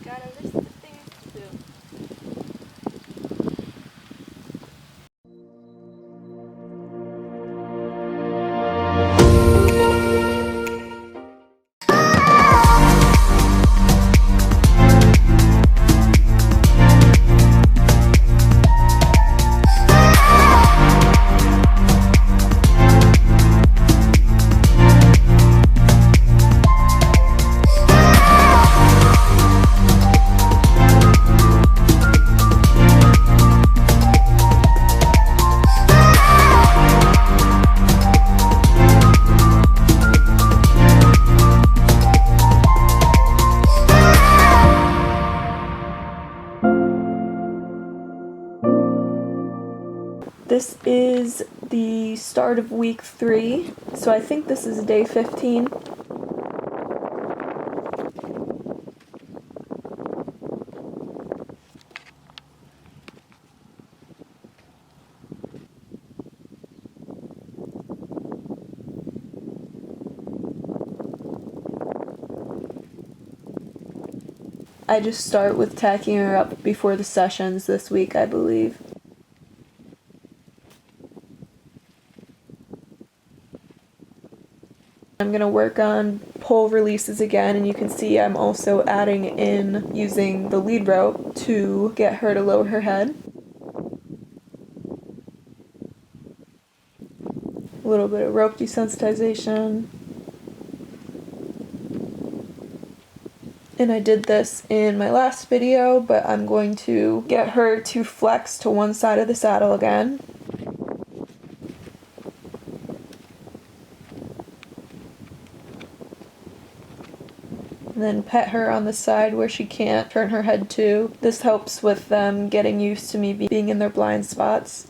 got a list of things to do. This is the start of week 3, so I think this is day 15. I just start with tacking her up before the sessions this week, I believe. I'm going to work on pole releases again, and you can see I'm also adding in using the lead rope to get her to lower her head. A little bit of rope desensitization. And I did this in my last video, but I'm going to get her to flex to one side of the saddle again. And then pet her on the side where she can't turn her head to. This helps with them getting used to me being in their blind spots.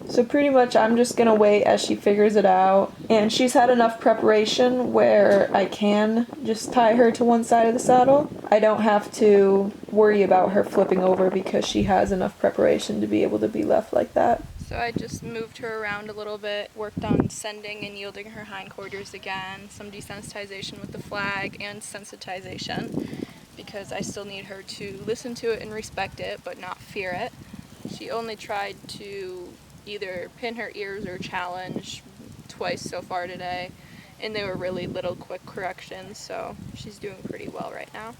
So pretty much I'm just gonna wait as she figures it out. And she's had enough preparation where I can just tie her to one side of the saddle. I don't have to worry about her flipping over because she has enough preparation to be able to be left like that. So I just moved her around a little bit, worked on sending and yielding her hindquarters again, some desensitization with the flag, and sensitization, because I still need her to listen to it and respect it, but not fear it. She only tried to either pin her ears or challenge twice so far today, and they were really little quick corrections, so she's doing pretty well right now.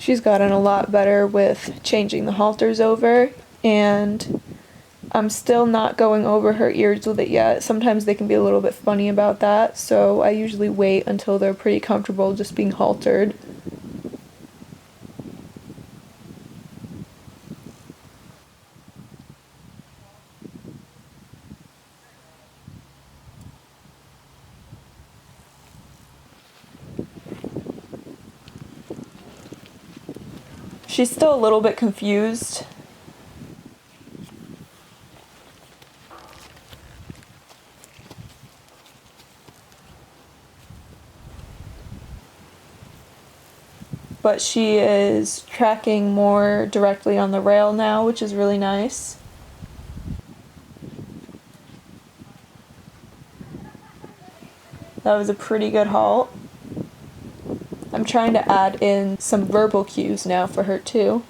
She's gotten a lot better with changing the halters over, and I'm still not going over her ears with it yet. Sometimes they can be a little bit funny about that, so I usually wait until they're pretty comfortable just being haltered. She's still a little bit confused. But she is tracking more directly on the rail now, which is really nice. That was a pretty good halt. I'm trying to add in some verbal cues now for her too.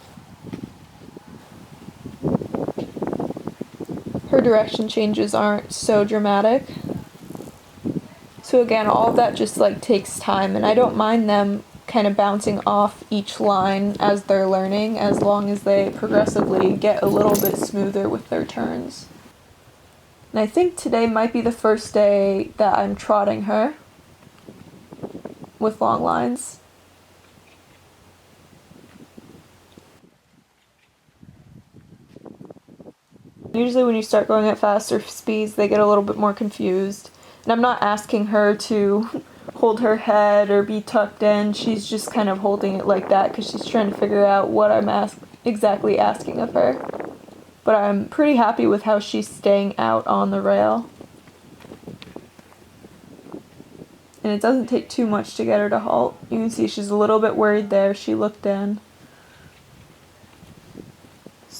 Her direction changes aren't so dramatic. So again, all of that just takes time, and I don't mind them kind of bouncing off each line as they're learning, as long as they progressively get a little bit smoother with their turns. And I think today might be the first day that I'm trotting her with long lines. Usually when you start going at faster speeds, they get a little bit more confused. And I'm not asking her to hold her head or be tucked in. She's just kind of holding it like that because she's trying to figure out what I'm exactly asking of her. But I'm pretty happy with how she's staying out on the rail. And it doesn't take too much to get her to halt. You can see she's a little bit worried there. She looked in.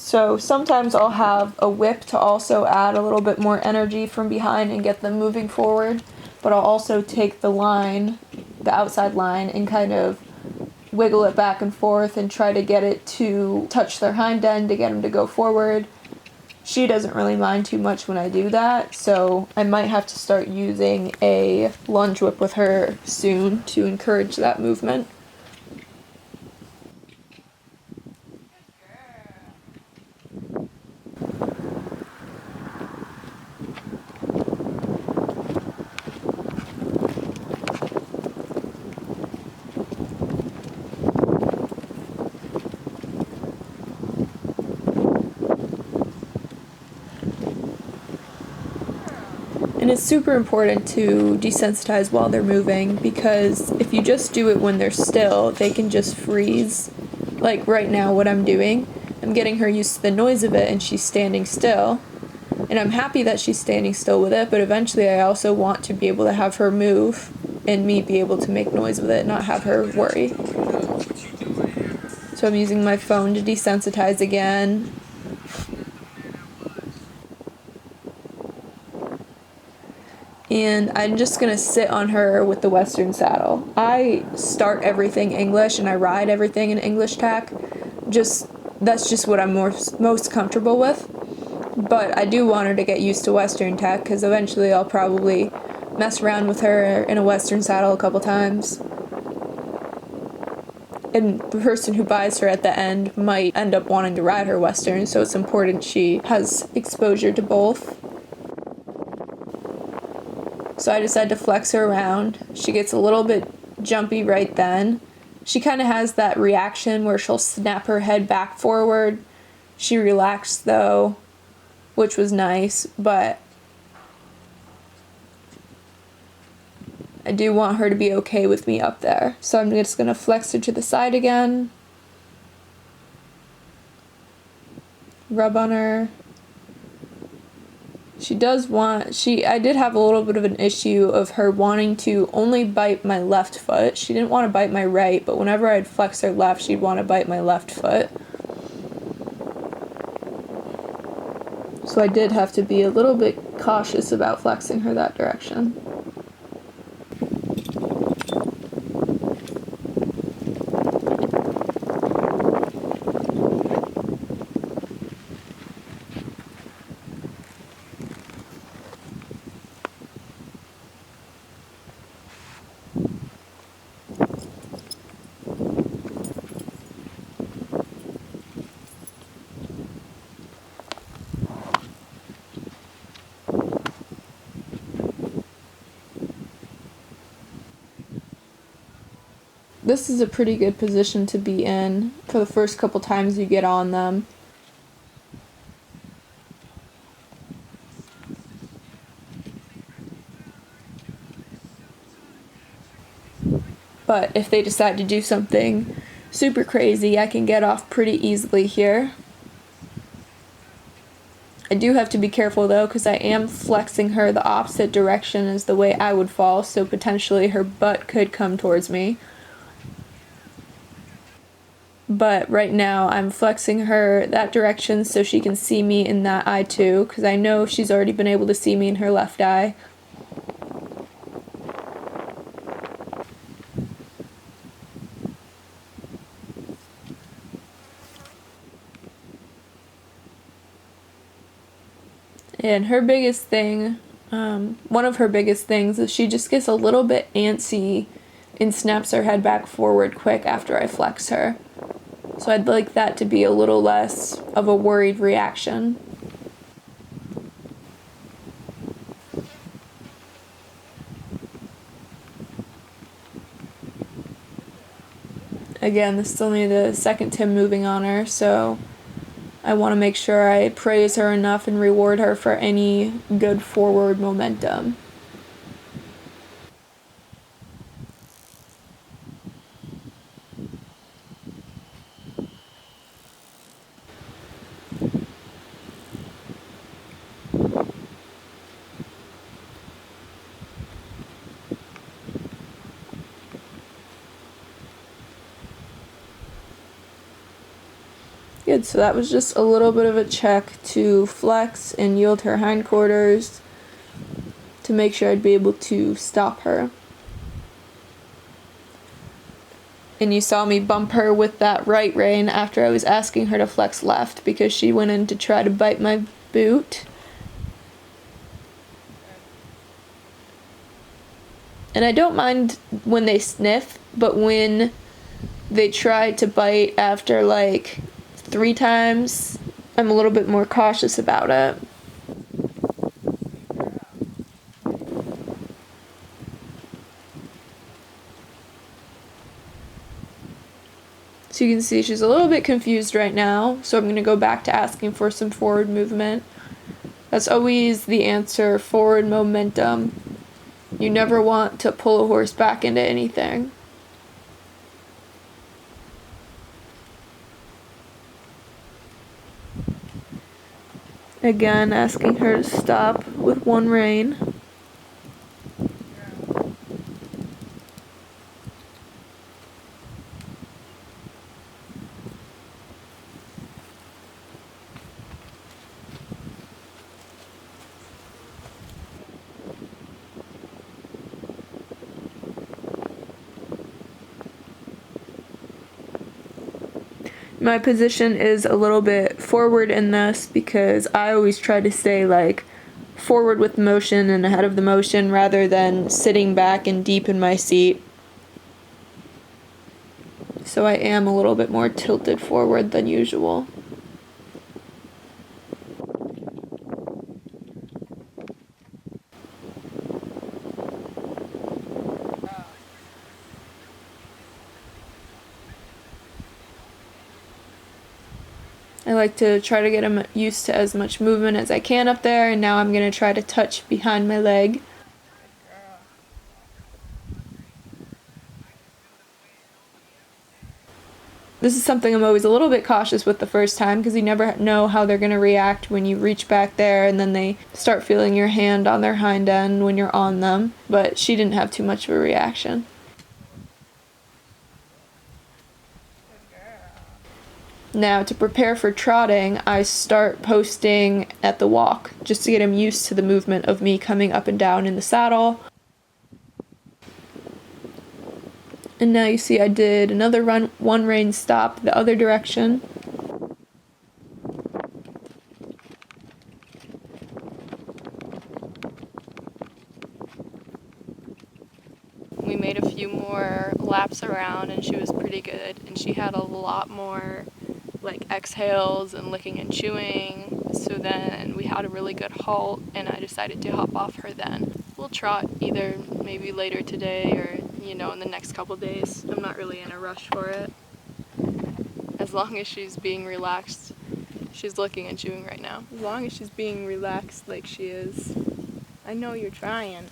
So sometimes I'll have a whip to also add a little bit more energy from behind and get them moving forward, but I'll also take the line, the outside line, and kind of wiggle it back and forth and try to get it to touch their hind end to get them to go forward. She doesn't really mind too much when I do that, so I might have to start using a lunge whip with her soon to encourage that movement. And it's super important to desensitize while they're moving, because if you just do it when they're still, they can just freeze. Like right now, what I'm doing, I'm getting her used to the noise of it and she's standing still. And I'm happy that she's standing still with it, but eventually I also want to be able to have her move and me be able to make noise with it, not have her worry. So I'm using my phone to desensitize again. And I'm just gonna sit on her with the Western saddle. I start everything English and I ride everything in English tack. That's just what I'm most comfortable with. But I do want her to get used to Western tack, because eventually I'll probably mess around with her in a Western saddle a couple times. And the person who buys her at the end might end up wanting to ride her Western, so it's important she has exposure to both. So I decided to flex her around. She gets a little bit jumpy right then. She kind of has that reaction where she'll snap her head back forward. She relaxed though, which was nice, but I do want her to be okay with me up there. So I'm just going to flex her to the side again. Rub on her. I did have a little bit of an issue of her wanting to only bite my left foot. She didn't want to bite my right, but whenever I'd flex her left, she'd want to bite my left foot. So I did have to be a little bit cautious about flexing her that direction. This is a pretty good position to be in for the first couple times you get on them. But if they decide to do something super crazy, I can get off pretty easily here. I do have to be careful though, because I am flexing her the opposite direction as the way I would fall, so potentially her butt could come towards me. But right now I'm flexing her that direction so she can see me in that eye too, because I know she's already been able to see me in her left eye. And her biggest thing, one of her biggest things, is she just gets a little bit antsy and snaps her head back forward quick after I flex her. So I'd like that to be a little less of a worried reaction. Again, this still need a second Tim moving on her, so I want to make sure I praise her enough and reward her for any good forward momentum. Good, so that was just a little bit of a check to flex and yield her hindquarters to make sure I'd be able to stop her. And you saw me bump her with that right rein after I was asking her to flex left because she went in to try to bite my boot. And I don't mind when they sniff, but when they try to bite after like 3 times, I'm a little bit more cautious about it. So you can see she's a little bit confused right now, so I'm going to go back to asking for some forward movement. That's always the answer, forward momentum. You never want to pull a horse back into anything. Again, asking her to stop with one rein. My position is a little bit forward in this because I always try to stay like forward with motion and ahead of the motion rather than sitting back and deep in my seat. So I am a little bit more tilted forward than usual. I like to try to get him used to as much movement as I can up there, and now I'm going to try to touch behind my leg. This is something I'm always a little bit cautious with the first time because you never know how they're going to react when you reach back there and then they start feeling your hand on their hind end when you're on them, but she didn't have too much of a reaction. Now, to prepare for trotting, I start posting at the walk, just to get him used to the movement of me coming up and down in the saddle. And now you see I did another one rein stop the other direction. We made a few more laps around and she was pretty good, and she had a lot more like exhales and licking and chewing, so then we had a really good halt and I decided to hop off her then. We'll trot either maybe later today or in the next couple days. I'm not really in a rush for it. As long as she's being relaxed. She's licking and chewing right now. As long as she's being relaxed like she is. I know you're trying.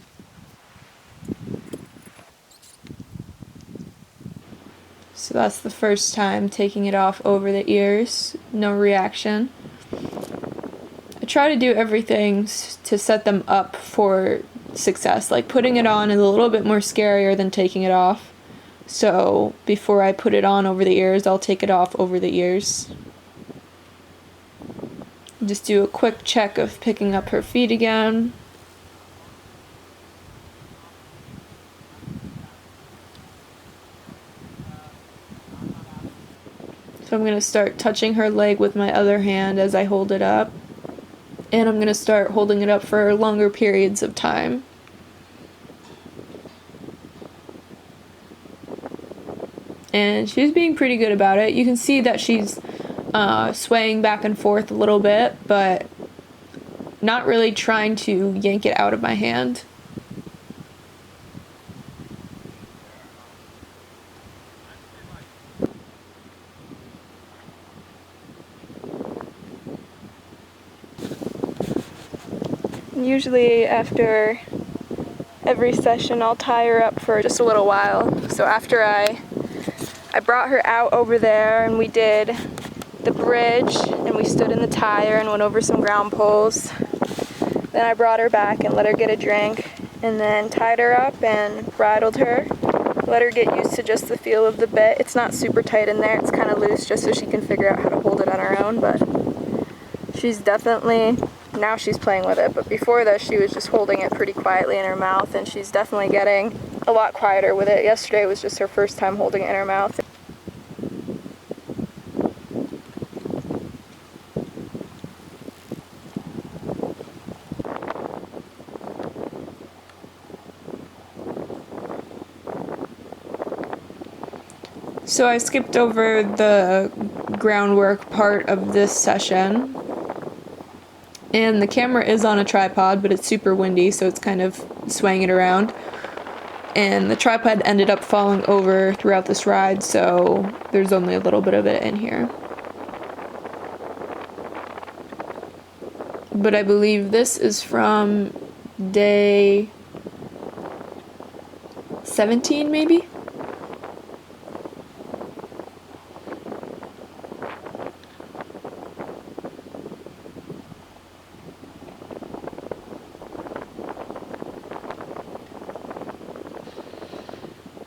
So that's the first time taking it off over the ears, no reaction. I try to do everything to set them up for success. Like putting it on is a little bit more scarier than taking it off. So before I put it on over the ears, I'll take it off over the ears. Just do a quick check of picking up her feet again. So I'm going to start touching her leg with my other hand as I hold it up. And I'm going to start holding it up for longer periods of time. And she's being pretty good about it. You can see that she's swaying back and forth a little bit, but not really trying to yank it out of my hand. Usually after every session I'll tie her up for just a little while. So after I brought her out over there and we did the bridge and we stood in the tire and went over some ground poles. Then I brought her back and let her get a drink and then tied her up and bridled her. let her get used to just the feel of the bit. It's not super tight in there, it's kind of loose just so she can figure out how to hold it on her own, but she's definitely, now she's playing with it, but before this she was just holding it pretty quietly in her mouth, and she's definitely getting a lot quieter with it. Yesterday was just her first time holding it in her mouth. So I skipped over the groundwork part of this session, and the camera is on a tripod, but it's super windy, so it's kind of swaying it around, and the tripod ended up falling over throughout this ride, so there's only a little bit of it in here. But I believe this is from day 17 maybe?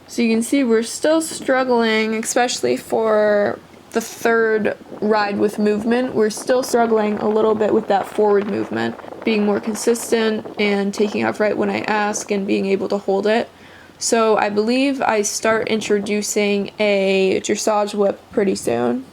So you can see we're still struggling, especially for the third ride with movement. We're still struggling a little bit with that forward movement, being more consistent and taking off right when I ask and being able to hold it. So I believe I start introducing a dressage whip pretty soon.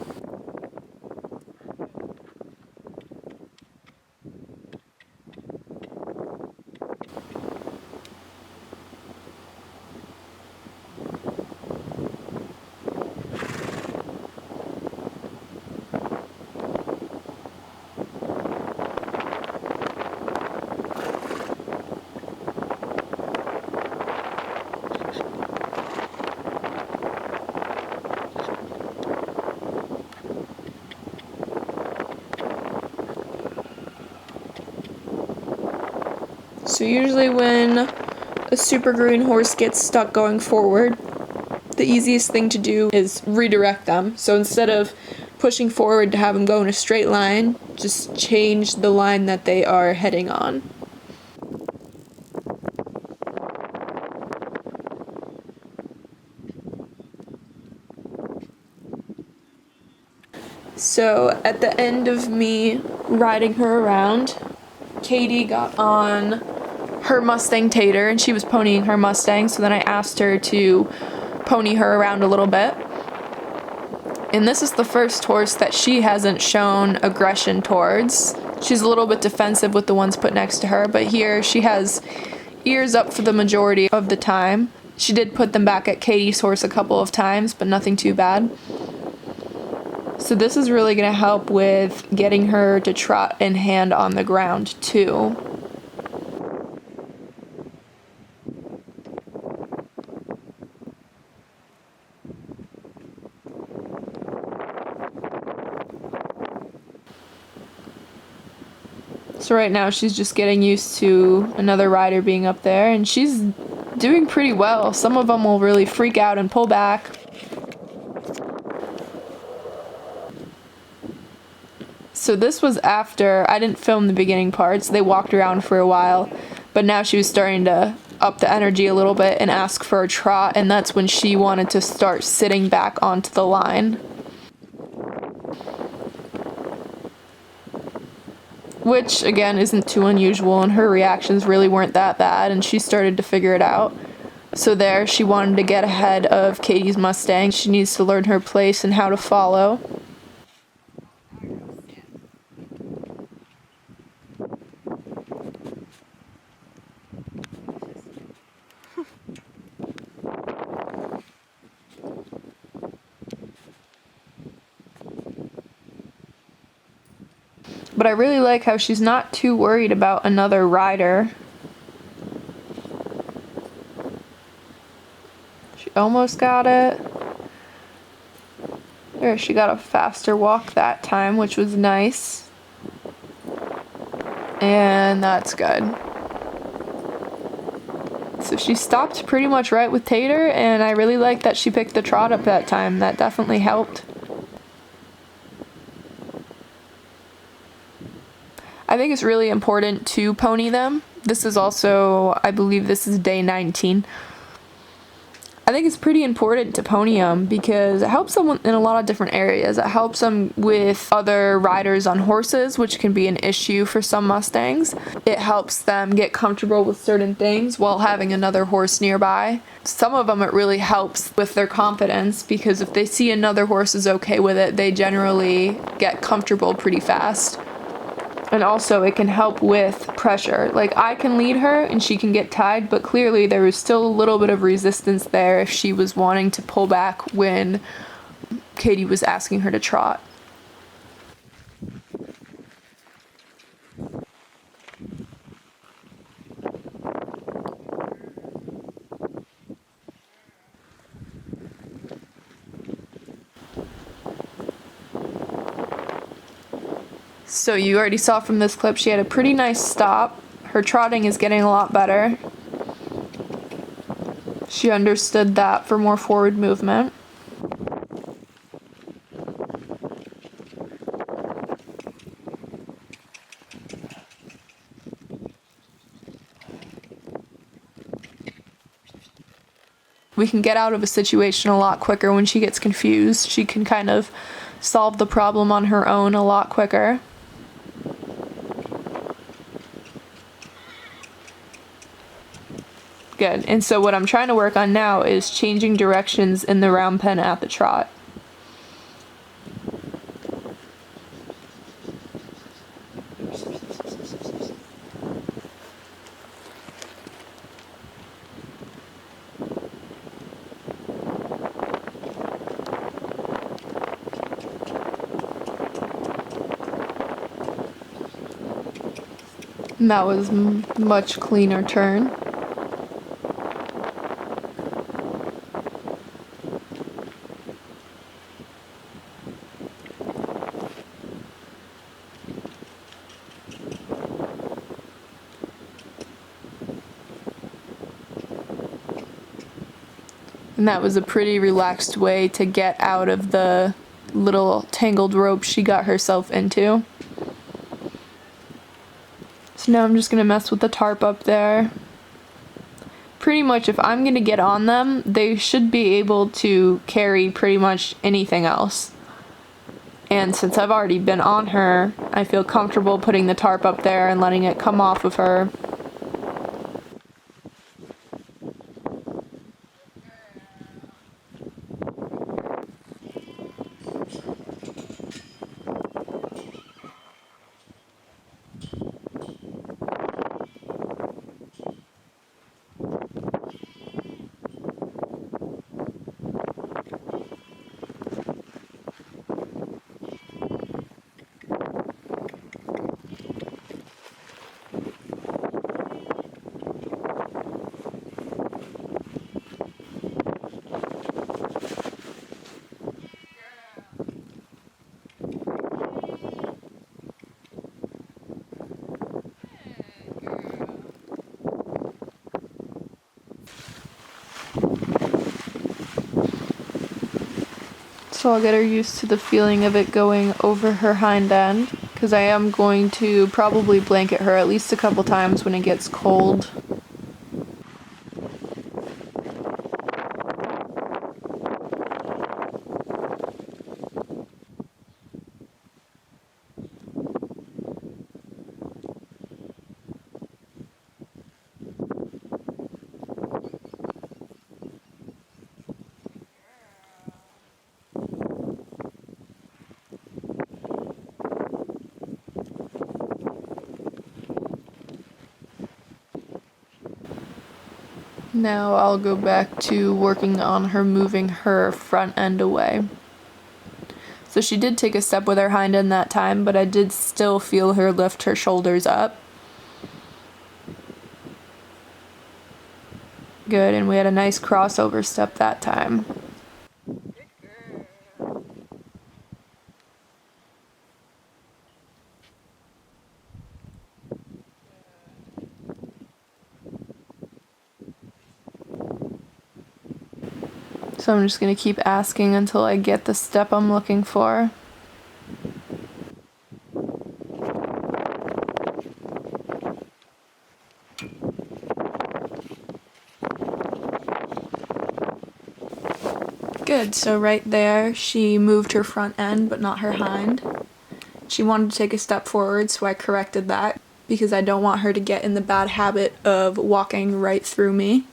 So usually when a super green horse gets stuck going forward, the easiest thing to do is redirect them. So instead of pushing forward to have them go in a straight line, just change the line that they are heading on. So at the end of me riding her around, Katie got on her Mustang Tater, and she was ponying her Mustang, so then I asked her to pony her around a little bit. And this is the first horse that she hasn't shown aggression towards. She's a little bit defensive with the ones put next to her, but here she has ears up for the majority of the time. She did put them back at Katie's horse a couple of times, but nothing too bad. So this is really going to help with getting her to trot and hand on the ground too. So right now she's just getting used to another rider being up there, and she's doing pretty well. Some of them will really freak out and pull back. So this was after, I didn't film the beginning parts, they walked around for a while, but now she was starting to up the energy a little bit and ask for a trot, and that's when she wanted to start sitting back onto the line. Which, again, isn't too unusual, and her reactions really weren't that bad, and she started to figure it out. So there, she wanted to get ahead of Katie's Mustang. She needs to learn her place and how to follow. But I really like how she's not too worried about another rider. She almost got it. There, she got a faster walk that time, which was nice. And that's good. So she stopped pretty much right with Tater, and I really like that she picked the trot up that time. That definitely helped. I think it's really important to pony them. This is also, I believe this is day 19. I I think it's pretty important to pony them because it helps them in a lot of different areas. It helps them with other riders on horses, which can be an issue for some Mustangs. It helps them get comfortable with certain things while having another horse nearby. Some of them it really helps with their confidence because if they see another horse is okay with it, they generally get comfortable pretty fast. And also it can help with pressure. Like I can lead her and she can get tied, but clearly there was still a little bit of resistance there if she was wanting to pull back when Katie was asking her to trot. So you already saw from this clip she had a pretty nice stop. Her trotting is getting a lot better. She understood that for more forward movement. We can get out of a situation a lot quicker when she gets confused. She can kind of solve the problem on her own a lot quicker. Good. And so what I'm trying to work on now is changing directions in the round pen at the trot. And that was much cleaner turn. And that was a pretty relaxed way to get out of the little tangled rope she got herself into. So now I'm just gonna mess with the tarp up there. Pretty much if I'm gonna get on them, they should be able to carry pretty much anything else. And since I've already been on her, I feel comfortable putting the tarp up there and letting it come off of her. So I'll get her used to the feeling of it going over her hind end, because I am going to probably blanket her at least a couple times when it gets cold. Now I'll go back to working on her moving her front end away. So she did take a step with her hind end that time, but I did still feel her lift her shoulders up. Good, and we had a nice crossover step that time. So I'm just going to keep asking until I get the step I'm looking for. Good, so right there, she moved her front end, but not her hind. She wanted to take a step forward, so I corrected that, because I don't want her to get in the bad habit of walking right through me.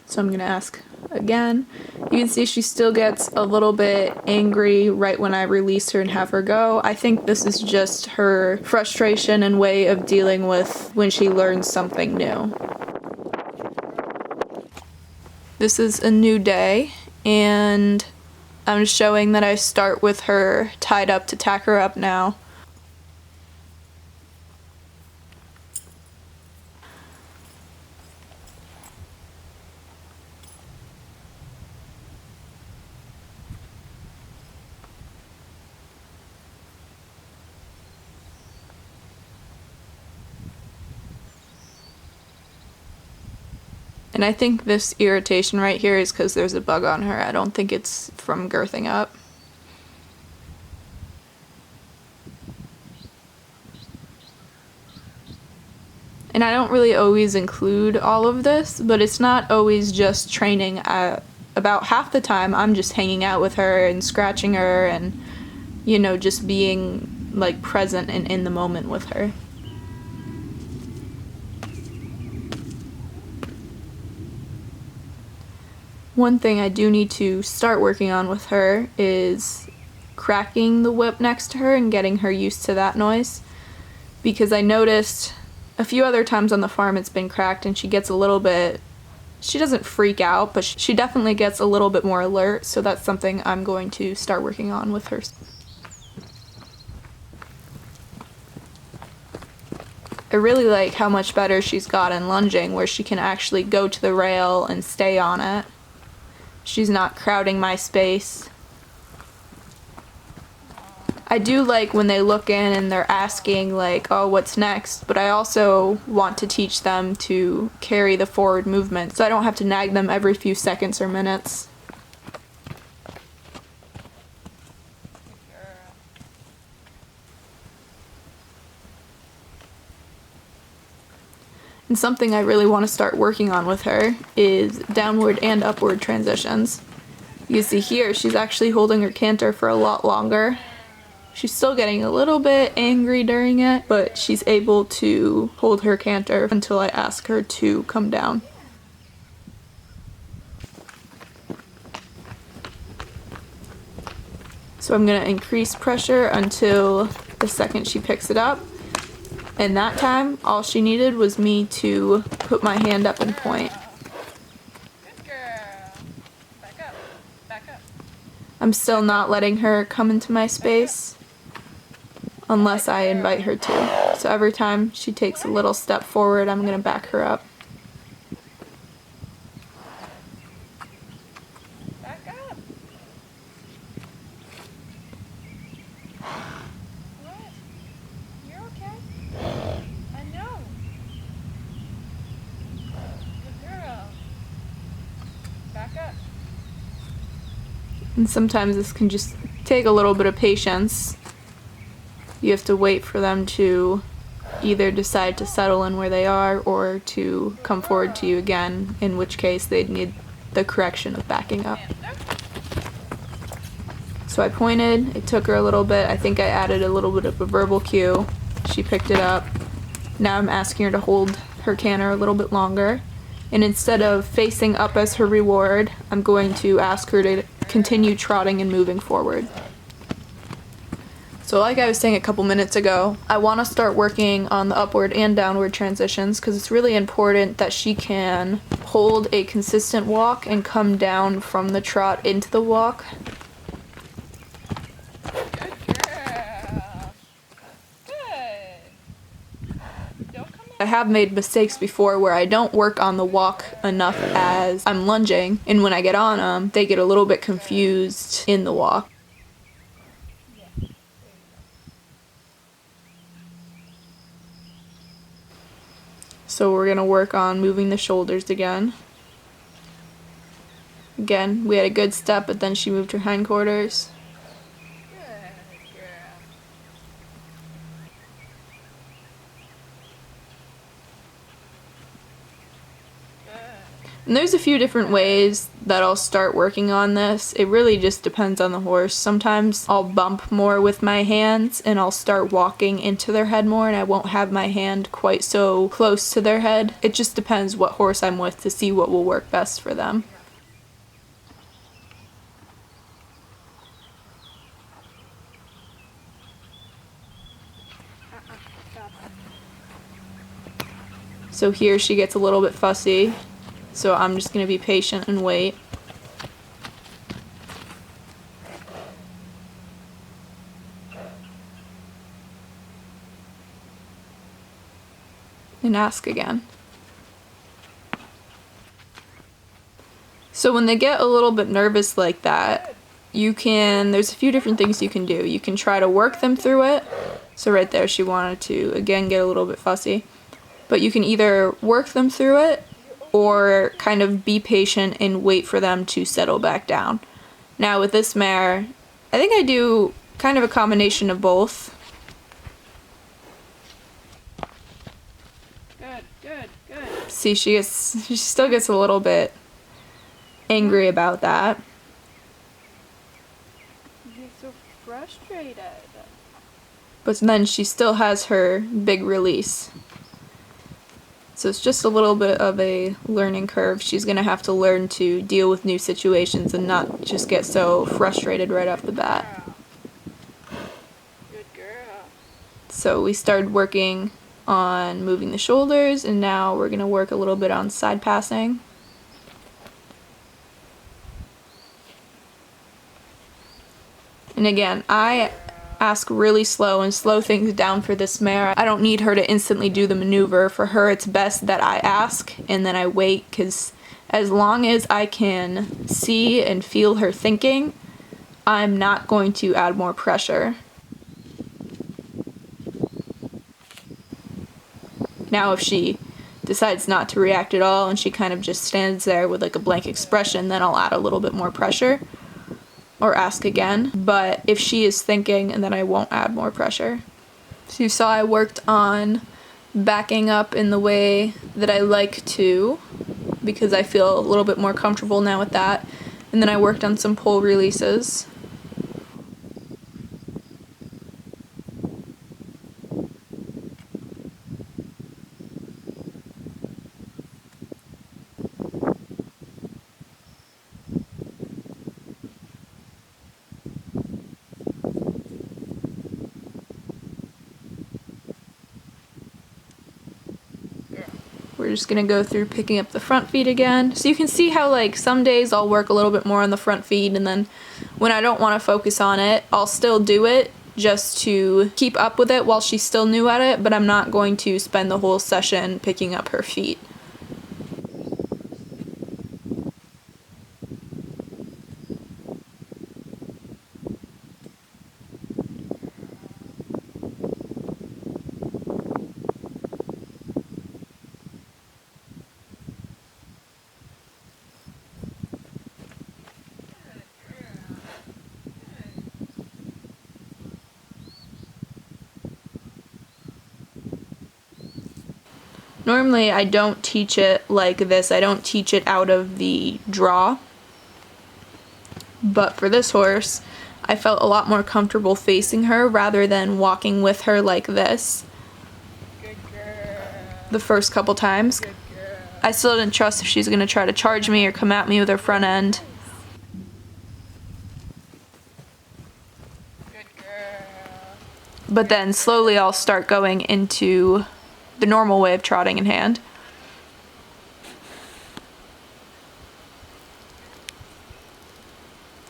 So I'm gonna ask again. You can see she still gets a little bit angry right when I release her and have her go. I think this is just her frustration and way of dealing with when she learns something new. This is a new day, and I'm showing that I start with her tied up to tack her up now. And I think this irritation right here is because there's a bug on her. I don't think it's from girthing up. And I don't really always include all of this, but it's not always just training. About half the time I'm just hanging out with her and scratching her and, you know, just being like present and in the moment with her. One thing I do need to start working on with her is cracking the whip next to her and getting her used to that noise, because I noticed a few other times on the farm it's been cracked and she gets a little bit, she doesn't freak out, but she definitely gets a little bit more alert, so that's something I'm going to start working on with her. I really like how much better she's gotten lunging, where she can actually go to the rail and stay on it. She's not crowding my space. I do like when they look in and they're asking like, oh, what's next? But I also want to teach them to carry the forward movement, so I don't have to nag them every few seconds or minutes. And something I really want to start working on with her is downward and upward transitions. You can see here she's actually holding her canter for a lot longer. She's still getting a little bit angry during it, but she's able to hold her canter until I ask her to come down. So I'm going to increase pressure until the second she picks it up. And that time, all she needed was me to put my hand up and point. Good girl. Back up. Back up. I'm still not letting her come into my space unless I invite her to. So every time she takes a little step forward, I'm going to back her up. Back up. What? You're okay? I know. Good girl. Back up. And sometimes this can just take a little bit of patience. You have to wait for them to either decide to settle in where they are or to come forward to you again, in which case they'd need the correction of backing up. So I pointed, it took her a little bit, I think I added a little bit of a verbal cue. She picked it up. Now I'm asking her to hold her canter a little bit longer. And instead of facing up as her reward, I'm going to ask her to continue trotting and moving forward. So like I was saying a couple minutes ago, I want to start working on the upward and downward transitions because it's really important that she can hold a consistent walk and come down from the trot into the walk. Good girl. Good. Don't come I have made mistakes before where I don't work on the walk enough as I'm lunging, and when I get on them, they get a little bit confused in the walk. So we're going to work on moving the shoulders again. Again, we had a good step, but then she moved her hindquarters. Good girl. And there's a few different ways that I'll start working on this. It really just depends on the horse. Sometimes I'll bump more with my hands and I'll start walking into their head more and I won't have my hand quite so close to their head. It just depends what horse I'm with to see what will work best for them. So here she gets a little bit fussy. So I'm just going to be patient and wait. And ask again. So when they get a little bit nervous like that, there's a few different things you can do. You can try to work them through it. So right there she wanted to, again, get a little bit fussy. But you can either work them through it or kind of be patient and wait for them to settle back down. Now with this mare, I think I do kind of a combination of both. Good. See, she still gets a little bit angry about that. You're so frustrated. But then she still has her big release. So it's just a little bit of a learning curve. She's going to have to learn to deal with new situations and not just get so frustrated right off the bat. Good girl. So we started working on moving the shoulders, and now we're going to work a little bit on side passing. And again, I ask really slow and slow things down for this mare. I don't need her to instantly do the maneuver. For her, it's best that I ask and then I wait, because as long as I can see and feel her thinking, I'm not going to add more pressure. Now if she decides not to react at all and she kind of just stands there with like a blank expression, then I'll add a little bit more pressure or ask again. But if she is thinking, and then I won't add more pressure. So you saw I worked on backing up in the way that I like to, because I feel a little bit more comfortable now with that. And then I worked on some pull releases. We're just gonna go through picking up the front feet again. So you can see how like some days I'll work a little bit more on the front feet, and then when I don't want to focus on it, I'll still do it just to keep up with it while she's still new at it, but I'm not going to spend the whole session picking up her feet. Normally I don't teach it like this. I don't teach it out of the draw. But for this horse, I felt a lot more comfortable facing her rather than walking with her like this. Good girl. The first couple times. Good girl. I still didn't trust if she's going to try to charge me or come at me with her front end. Good girl. But then slowly I'll start going into the normal way of trotting in hand.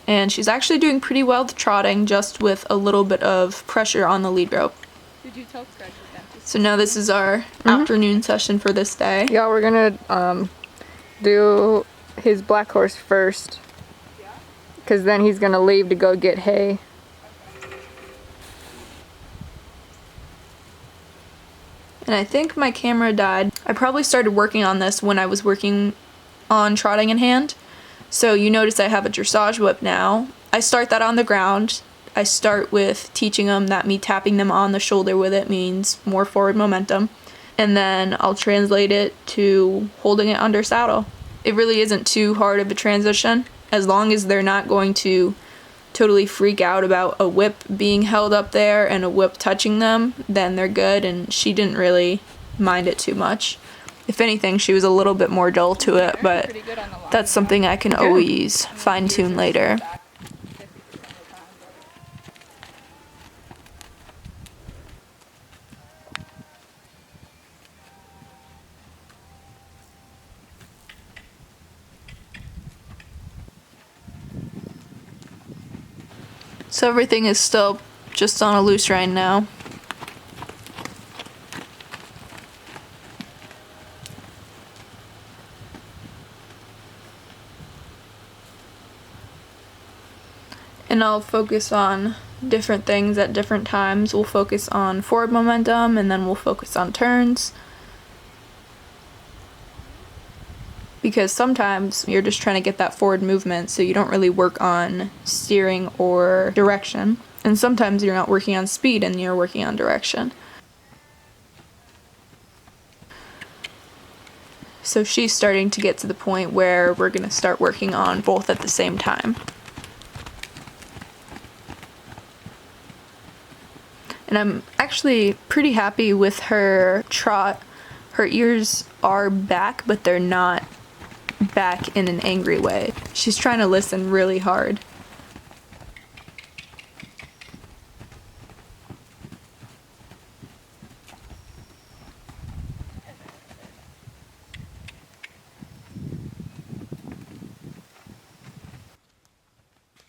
And she's actually doing pretty well with trotting, just with a little bit of pressure on the lead rope. Did you tell Scratch that? So now this is our afternoon session for this day. Yeah, we're gonna do his black horse first, because then he's gonna leave to go get hay. And I think my camera died. I probably started working on this when I was working on trotting in hand. So you notice I have a dressage whip now. I start that on the ground. I start with teaching them that me tapping them on the shoulder with it means more forward momentum. And then I'll translate it to holding it under saddle. it really isn't too hard of a transition. As long as they're not going to totally freak out about a whip being held up there and a whip touching them, then they're good, and she didn't really mind it too much. If anything, she was a little bit more dull to it, but Pretty good on the line. that's something I can always fine-tune later. Back 50% of the time, So everything is still just on a loose rein now. And I'll focus on different things at different times. We'll focus on forward momentum, and then we'll focus on turns. Because sometimes you're just trying to get that forward movement, so you don't really work on steering or direction. And sometimes you're not working on speed and you're working on direction. So she's starting to get to the point where we're going to start working on both at the same time. And I'm actually pretty happy with her trot. Her ears are back, but they're not back in an angry way. She's trying to listen really hard.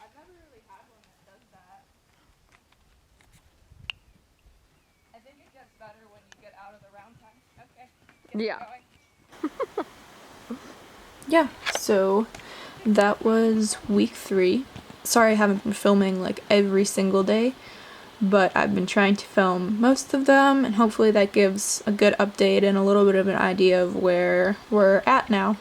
I've never really had one that does that. I think it gets better when you get out of the round time. Okay. Get Yeah. going. Yeah, so that was week 3. Sorry I haven't been filming like every single day, but I've been trying to film most of them, and hopefully that gives a good update and a little bit of an idea of where we're at now.